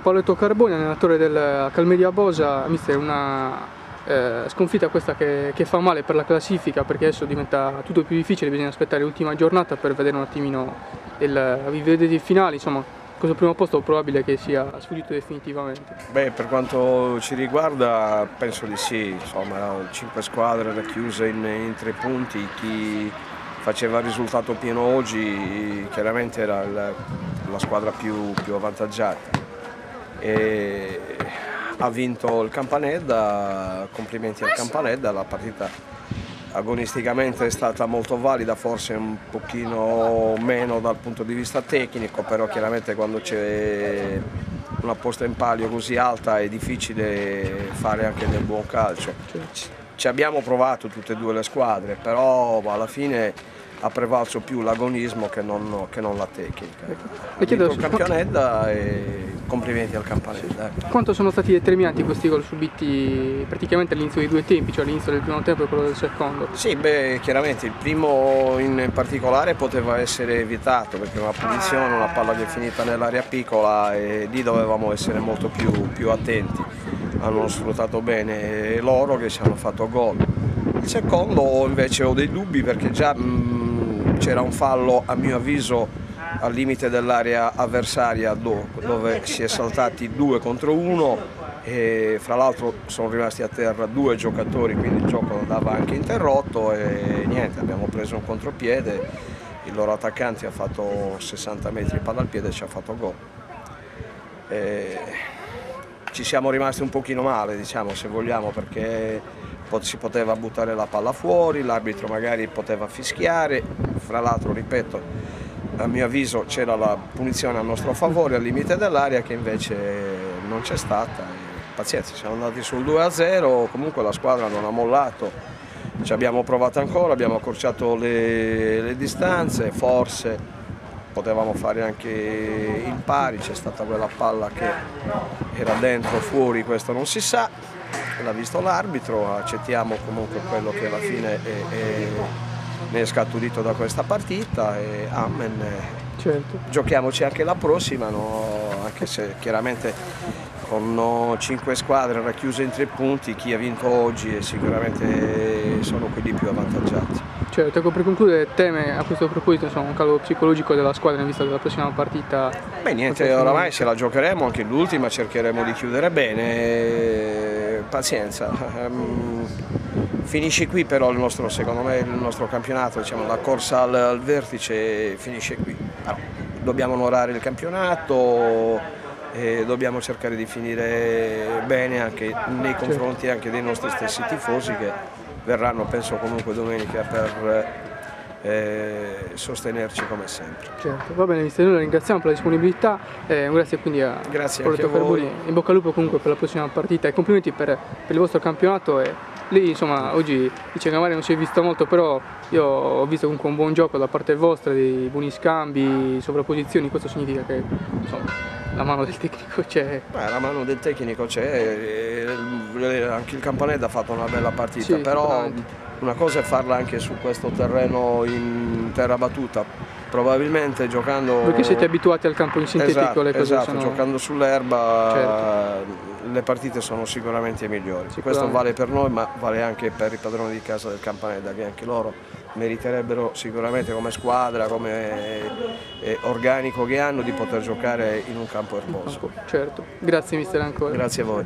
Paoletto Carboni, allenatore del Calmedia Bosa. Mister, una sconfitta questa che fa male per la classifica, perché adesso diventa tutto più difficile, bisogna aspettare l'ultima giornata per vedere un attimino i finali, insomma, questo primo posto è probabile che sia sfuggito definitivamente. Beh, per quanto ci riguarda penso di sì, insomma, erano 5 squadre racchiuse in 3 punti, chi faceva il risultato pieno oggi chiaramente era la squadra più avvantaggiata. E ha vinto il Campanedda, complimenti al Campanedda, la partita agonisticamente è stata molto valida, forse un pochino meno dal punto di vista tecnico, però chiaramente quando c'è una posta in palio così alta è difficile fare anche del buon calcio. Ci abbiamo provato tutte e due le squadre, però alla fine ha prevalso più l'agonismo che non la tecnica. Ha vinto il Campanedda e complimenti al Campanedda. Quanto sono stati determinanti questi gol subiti praticamente all'inizio dei due tempi, cioè all'inizio del primo tempo e quello del secondo? Sì, beh, chiaramente il primo in particolare poteva essere evitato perché una punizione, una palla che è finita nell'area piccola e lì dovevamo essere molto più attenti. Hanno sfruttato bene loro che ci hanno fatto gol. Il secondo invece ho dei dubbi perché già c'era un fallo a mio avviso al limite dell'area avversaria dove si è saltati 2 contro 1 e fra l'altro sono rimasti a terra 2 giocatori, quindi il gioco andava anche interrotto e niente, abbiamo preso un contropiede, il loro attaccante ha fatto 60 metri palla al piede e ci ha fatto gol. Ci siamo rimasti un pochino male, diciamo, se vogliamo, perché si poteva buttare la palla fuori, l'arbitro magari poteva fischiare, fra l'altro, ripeto, a mio avviso c'era la punizione a nostro favore al limite dell'area che invece non c'è stata. Pazienza, siamo andati sul 2-0, comunque la squadra non ha mollato, ci abbiamo provato ancora, abbiamo accorciato le distanze, forse potevamo fare anche in pari, c'è stata quella palla che era dentro o fuori, questo non si sa, l'ha visto l'arbitro, accettiamo comunque quello che alla fine ne è scaturito da questa partita e amen. Certo. Giochiamoci anche la prossima, no? Anche se chiaramente con 5 squadre racchiuse in 3 punti chi ha vinto oggi sicuramente sono quelli più avvantaggiati. Certo, ecco, per concludere, teme a questo proposito insomma, un calo psicologico della squadra in vista della prossima partita? Beh niente, oramai se la giocheremo, anche l'ultima cercheremo di chiudere bene, pazienza. Finisce qui però secondo me il nostro campionato, diciamo, la corsa al vertice finisce qui. Dobbiamo onorare il campionato e dobbiamo cercare di finire bene anche nei confronti anche dei nostri stessi tifosi che verranno penso comunque domenica per sostenerci come sempre. Certo, va bene, mister, noi la ringraziamo per la disponibilità, grazie quindi a Paoletto Carboni, in bocca al lupo comunque per la prossima partita e complimenti per il vostro campionato. E lì insomma oggi dice che magari non si è visto molto, però io ho visto comunque un buon gioco da parte vostra, dei buoni scambi, sovrapposizioni, questo significa che insomma la mano del tecnico c'è. La mano del tecnico c'è, anche il Campanedda ha fatto una bella partita, sì, però una cosa è farla anche su questo terreno in terra battuta, probabilmente giocando... Perché siete abituati al campo in sintetico, le cose sono... giocando sull'erba certo. Le partite sono sicuramente migliori, questo vale per noi ma vale anche per i padroni di casa del Campanedda che anche loro meriterebbero sicuramente come squadra, come organico che hanno di poter giocare in un campo erboso. Certo, grazie mister ancora. Grazie a voi.